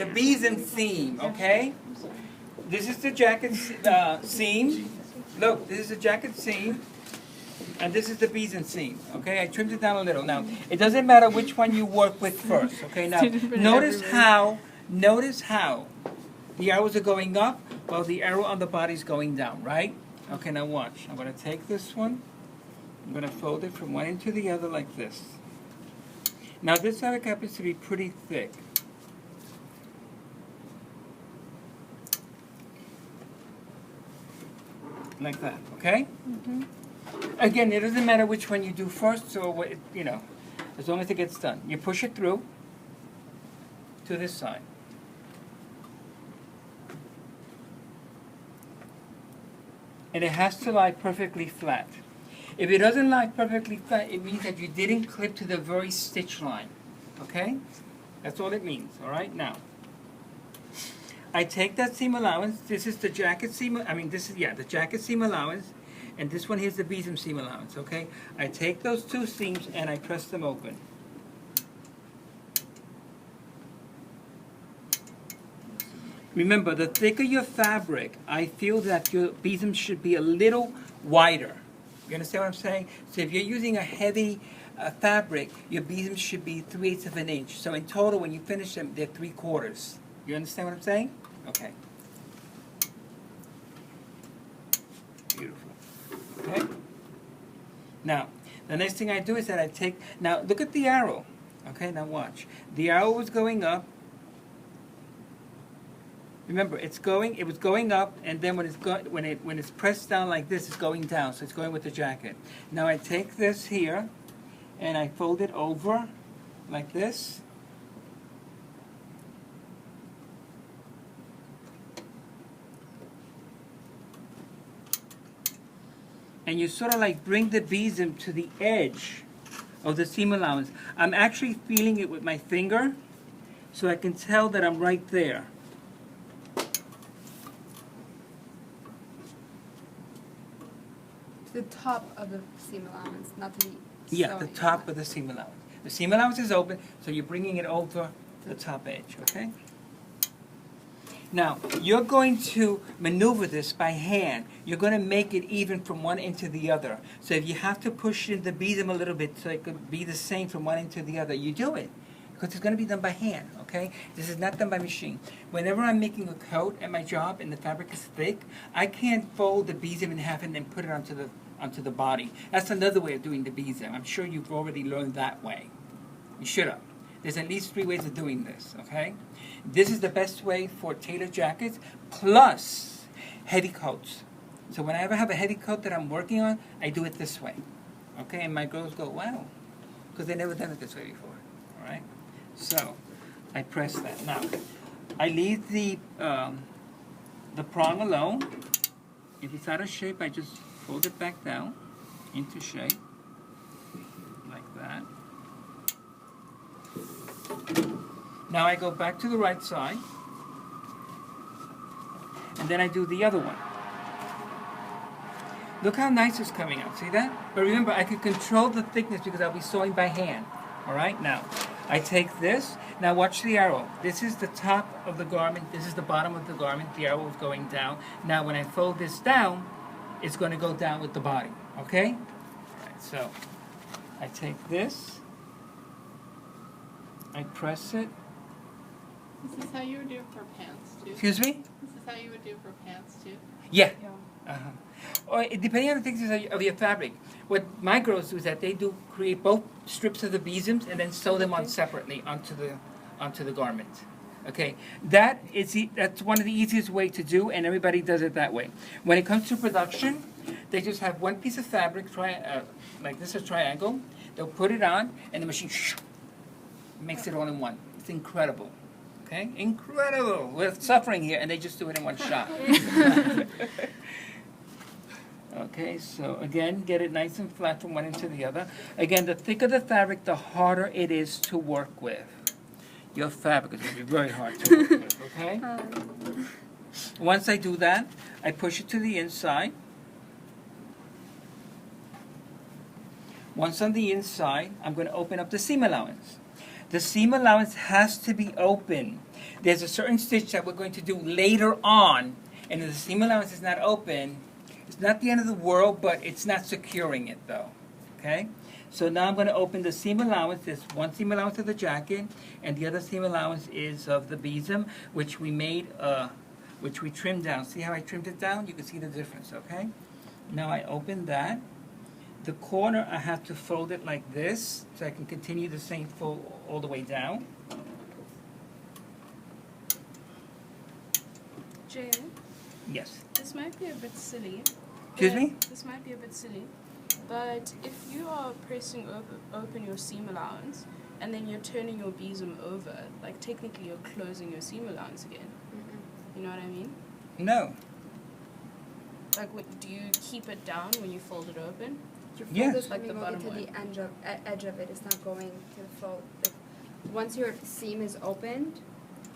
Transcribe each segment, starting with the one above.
the besom seam, okay? This is the jacket seam. Look, this is the jacket seam. And this is the besom seam, okay? I trimmed it down a little. Now, it doesn't matter which one you work with first, okay? Now, notice how the arrows are going up while the arrow on the body is going down, right? Okay, now watch. I'm going to take this one. I'm going to fold it from one end to the other like this. Now, this fabric happens to be pretty thick. Like that, okay? Mm-hmm. Again, it doesn't matter which one you do first, or what, you know, as long as it gets done. You push it through to this side. And it has to lie perfectly flat. If it doesn't lie perfectly flat, it means that you didn't clip to the very stitch line, okay? That's all it means, all right? Now, I take that seam allowance. This is the jacket seam, the jacket seam allowance. And this one here's the besom seam allowance, okay? I take those two seams and I press them open. Remember, the thicker your fabric, I feel that your besom should be a little wider. You understand what I'm saying? So if you're using a heavy fabric, your besom should be 3/8 of an inch. So in total, when you finish them, they're 3/4. You understand what I'm saying? Okay. Beautiful. Okay? Now, the next thing I do is that I take, now look at the arrow. Okay, now watch. The arrow was going up. Remember, it was going up, and then when it's pressed down like this, it's going down, so it's going with the jacket. Now I take this here, and I fold it over like this. And you sort of like bring the besom to the edge of the seam allowance. I'm actually feeling it with my finger, so I can tell that I'm right there. The top of the seam allowance, not the Yeah, the top of the seam allowance. The seam allowance is open, so you're bringing it over the top edge, okay? Now, you're going to maneuver this by hand. You're going to make it even from one end to the other. So if you have to push in the besom a little bit so it could be the same from one end to the other, you do it. Because it's going to be done by hand, okay? This is not done by machine. Whenever I'm making a coat at my job and the fabric is thick, I can't fold the besom in half and then put it onto the body. That's another way of doing the besom. I'm sure you've already learned that way. You should have. There's at least 3 ways of doing this, okay? This is the best way for tailor jackets plus heavy coats. So whenever I have a heavy coat that I'm working on, I do it this way, okay? And my girls go, wow, because they've never done it this way before, all right? So I press that. Now, I leave the prong alone. If it's out of shape, I just fold it back down into shape, like that. Now I go back to the right side, and then I do the other one. Look how nice it's coming out, see that? But remember, I can control the thickness because I'll be sewing by hand. All right, now, I take this. Now watch the arrow. This is the top of the garment. This is the bottom of the garment. The arrow is going down. Now when I fold this down, it's going to go down with the body, okay? All right, so I take this. I press it. This is how you would do it for pants, too? Excuse me? This is how you would do it for pants, too? Yeah. Or depending on the thickness of your fabric. What my girls do is that they do create both strips of the besoms and then sew them on separately onto the garment. Okay, that's one of the easiest way to do, and everybody does it that way. When it comes to production, they just have one piece of fabric, like this, a triangle. They'll put it on, and the machine makes it all in one. It's incredible. Okay, incredible. We're suffering here, and they just do it in one shot. Okay, so again, get it nice and flat from one end to the other. Again, the thicker the fabric, the harder it is to work with. Your fabric is going to be very hard to work with, okay? Once I do that, I push it to the inside. Once on the inside, I'm going to open up the seam allowance. The seam allowance has to be open. there's a certain stitch that we're going to do later on, and if the seam allowance is not open, it's not the end of the world, but it's not securing it though, okay? So now I'm going to open the seam allowance. There's one seam allowance of the jacket, and the other seam allowance is of the besom, which we made, which we trimmed down. See how I trimmed it down? You can see the difference, okay? Now I open that. The corner, I have to fold it like this, so I can continue the same fold all the way down. Jay, Yes. this might be a bit silly. Excuse but- me? This might be a bit silly, but if you are pressing open your seam allowance and then you're turning your besom over, like technically you're closing your seam allowance again. You know what I mean? No. Like, what, do you keep it down when you fold it open? Your Yeah. fold is Like the coming over bottom to the one. edge of it. It's not going to the fold. Once your seam is opened,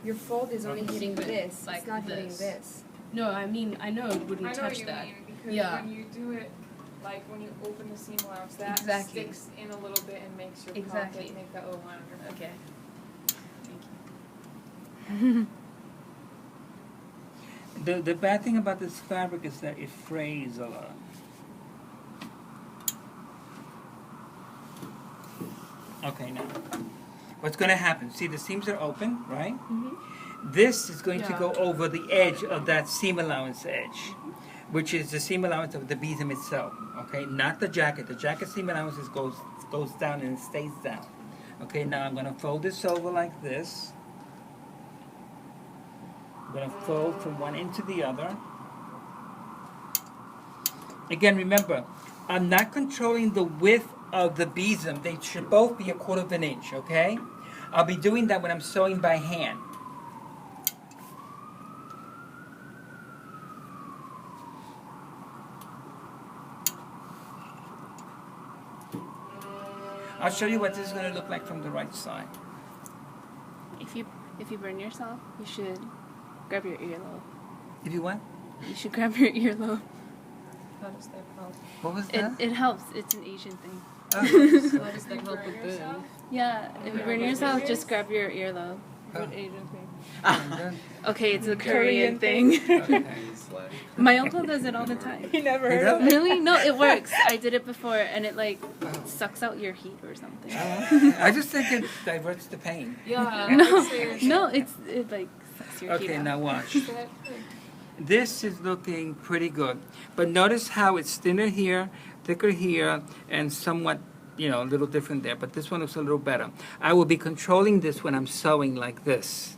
your fold is only hitting this. Like it's not hitting this. this. No, I mean, I know it wouldn't I know touch what you that. mean, because Yeah. when you do it, like when you open the seam allowance, that Exactly. sticks in a little bit and makes your Exactly. pocket make that little line on your Okay. The bad thing about this fabric is that it frays a lot. Okay, now, what's going to happen? See, the seams are open, right? This is going to Yeah. go over the edge of that seam allowance edge, which is the seam allowance of the besom itself, okay? Not the jacket. The jacket seam allowance goes down and it stays down. Okay, now I'm going to fold this over like this. I'm going to fold from one end to the other. Again, remember, I'm not controlling the width of the besom. They should both be 1/4 of an inch, okay? I'll be doing that when I'm sewing by hand. I'll show you what this is going to look like from the right side. If you burn yourself, you should grab your earlobe. If you want? You should grab your earlobe. How does that help? What was It that? it helps. It's an Asian thing. Oh. How does You that help burn with burn? yourself? Yeah, if you burn yourself, just grab your earlobe. Oh. Asian thing. Okay, it's a Korean thing. Okay. My uncle does it all the time. You never You heard know? of it? Really? No, it works. I did it before, and it like sucks out your heat or something. I just think it diverts the pain. Yeah. No, it like sucks your heat Okay, out. now watch. This is looking pretty good. But notice how it's thinner here, thicker here, and somewhat, you know, a little different there. But this one looks a little better. I will be controlling this when I'm sewing like this,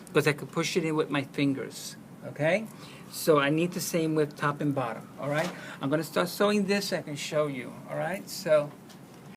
because I could push it in with my fingers, okay? So I need the same with top and bottom, all right? I'm going to start sewing this so I can show you, all right? So